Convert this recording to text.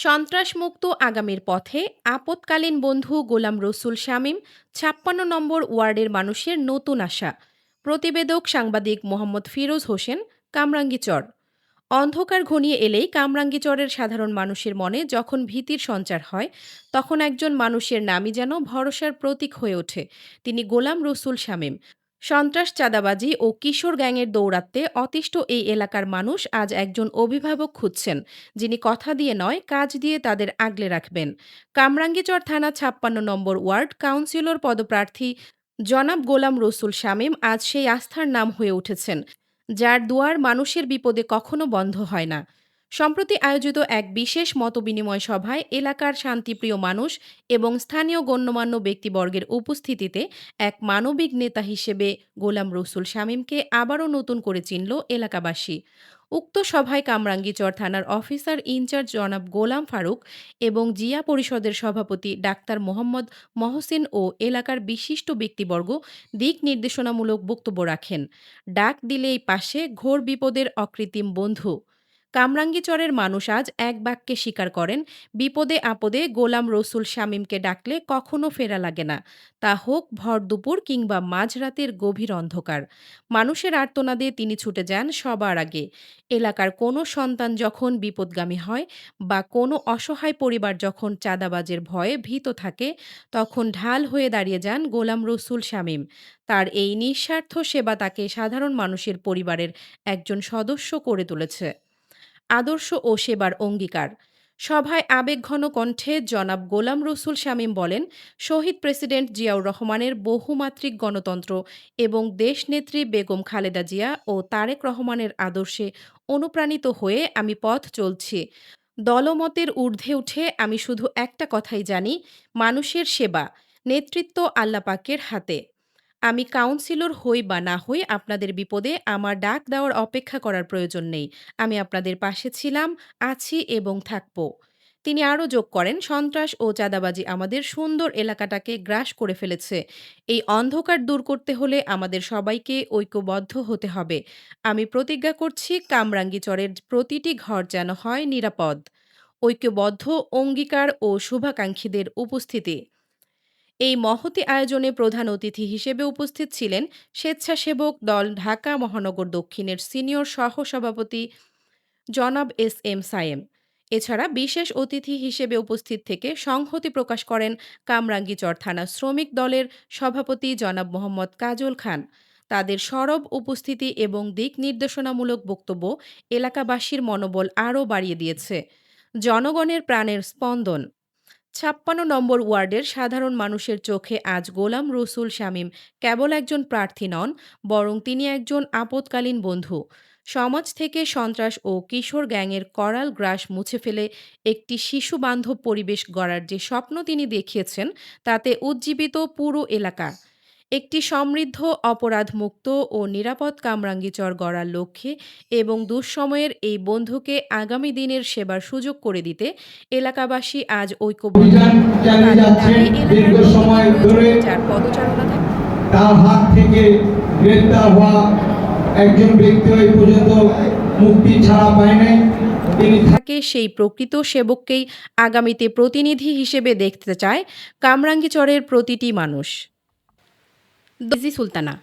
সন্ত্রাসমুক্ত আগামীর পথে আপৎকালীন বন্ধু গোলাম রসুল শামীম ৫৬ নম্বর ওয়ার্ডের মানুষের নতুন আশা। প্রতিবেদক সাংবাদিক মোহাম্মদ ফিরোজ হোসেন, কামরাঙ্গীচর। অন্ধকার ঘনিয়ে এলেই কামরাঙ্গীচরের সাধারণ মানুষের মনে যখন ভীতির সঞ্চার হয়, তখন একজন মানুষের নামই যেন ভরসার প্রতীক হয়ে ওঠে। তিনি গোলাম রসুল শামীম। সন্ত্রাস, চাঁদাবাজি ও কিশোর গ্যাংয়ের দৌরাত্ম্যে অতিষ্ঠ এই এলাকার মানুষ আজ একজন অভিভাবক খুঁজছেন, যিনি কথা দিয়ে নয়, কাজ দিয়ে তাদের আগলে রাখবেন। কামরাঙ্গীচর থানা ৫৬ নম্বর ওয়ার্ড কাউন্সিলর পদপ্রার্থী জনাব গোলাম রসুল শামীম আজ সেই আস্থার নাম হয়ে উঠেছেন, যার দুয়ার মানুষের বিপদে কখনো বন্ধ হয় না। সম্প্রতি আয়োজিত এক বিশেষ মতবিনিময় সভায় এলাকার শান্তিপ্রিয় মানুষ এবং স্থানীয় গণ্যমান্য ব্যক্তিবর্গের উপস্থিতিতে এক মানবিক নেতা হিসেবে গোলাম রসুল শামীমকে আবারও নতুন করে চিনল এলাকাবাসী। উক্ত সভায় কামরাঙ্গীচর থানার অফিসার ইনচার্জ জনাব গোলাম ফারুক এবং জিয়া পরিষদের সভাপতি ডাক্তার মোহাম্মদ মহসিন ও এলাকার বিশিষ্ট ব্যক্তিবর্গ দিক নির্দেশনামূলক বক্তব্য রাখেন। ডাক দিলেই পাশে, ঘোর বিপদের অকৃত্রিম বন্ধু। কামরাঙ্গীচরের মানুষ আজ এক বাক্যে স্বীকার করেন, বিপদে আপদে গোলাম রসুল শামীমকে ডাকলে কখনো ফেরা লাগে না, তা হোক ভর দুপুর কিংবা মাঝরাতের গভীর অন্ধকার। মানুষের আর্তনাদে তিনি ছুটে যান সবার আগে। এলাকার কোনো সন্তান যখন বিপদগামী হয় বা কোনো অসহায় পরিবার যখন চাঁদাবাজের ভয়ে ভীত থাকে, তখন ঢাল হয়ে দাঁড়িয়ে যান গোলাম রসুল শামীম। তার এই নিঃস্বার্থ সেবা তাকে সাধারণ মানুষের পরিবারের একজন সদস্য করে তুলেছে। আদর্শ ও সেবার অঙ্গীকার। সভায় আবেগঘন কণ্ঠে জনাব গোলাম রসুল শামীম বলেন, শহীদ প্রেসিডেন্ট জিয়াউর রহমানের বহুমাত্রিক গণতন্ত্র এবং দেশনেত্রী বেগম খালেদা জিয়া ও তারেক রহমানের আদর্শে অনুপ্রাণিত হয়ে আমি পথ চলছি। দলমতের ঊর্ধ্বে উঠে আমি শুধু একটা কথাই জানি, মানুষের সেবা, নেতৃত্ব আল্লাহ পাকের হাতে। আমি কাউন্সিলর হই বা না হই, আপনাদের বিপদে আমার ডাক দেওয়ার অপেক্ষা করার প্রয়োজন নেই। আমি আপনাদের পাশে ছিলাম, আছি এবং থাকব। তিনি আরও যোগ করেন, সন্ত্রাস ও চাঁদাবাজি আমাদের সুন্দর এলাকাটাকে গ্রাস করে ফেলেছে। এই অন্ধকার দূর করতে হলে আমাদের সবাইকে ঐক্যবদ্ধ হতে হবে। আমি প্রতিজ্ঞা করছি, কামরাঙ্গীচরের প্রতিটি ঘর যেন হয় নিরাপদ। ঐক্যবদ্ধ অঙ্গীকার ও শুভাকাঙ্ক্ষীদের উপস্থিতি। এই মহতী আয়োজনে প্রধান অতিথি হিসেবে উপস্থিত ছিলেন স্বেচ্ছাসেবক দল ঢাকা মহানগর দক্ষিণের সিনিয়র সহসভাপতি জনাব এস এম সায়েম। এছাড়া বিশেষ অতিথি হিসেবে উপস্থিত থেকে সংহতি প্রকাশ করেন কামরাঙ্গীচর থানা শ্রমিক দলের সভাপতি জনাব মোহাম্মদ কাজল খান। তাদের সরব উপস্থিতি এবং দিক নির্দেশনামূলক বক্তব্য এলাকাবাসীর মনোবল আরও বাড়িয়ে দিয়েছে। জনগণের প্রাণের স্পন্দন। ৫৬ নম্বর ওয়ার্ডের সাধারণ মানুষের চোখে আজ গোলাম রসুল শামীম কেবল একজন প্রার্থী নন, বরং তিনি একজন আপৎকালীন বন্ধু। সমাজ থেকে সন্ত্রাস ও কিশোর গ্যাংয়ের করাল গ্রাস মুছে ফেলে একটি শিশুবান্ধব পরিবেশ গড়ার যে স্বপ্ন তিনি দেখিয়েছেন, তাতে উজ্জীবিত পুরো এলাকা। একটি সমৃদ্ধ, অপরাধমুক্ত ও নিরাপদ কামরাঙ্গীচর গড়ার লক্ষ্যে এবং দুঃসময়ের এই বন্ধুকে আগামী দিনের সেবার সুযোগ করে দিতে এলাকাবাসী আজ ঐক্যবদ্ধ। যার পদচারণা তার হাত থেকে গ্রেপ্তার হওয়া একজন ব্যক্তি এই পর্যন্ত মুক্তি ছাড়া পায় নাই। থাকে সেই প্রকৃত সেবককেই আগামীতে প্রতিনিধি হিসেবে দেখতে চায় কামরাঙ্গীচরের প্রতিটি মানুষ। সুলতানা।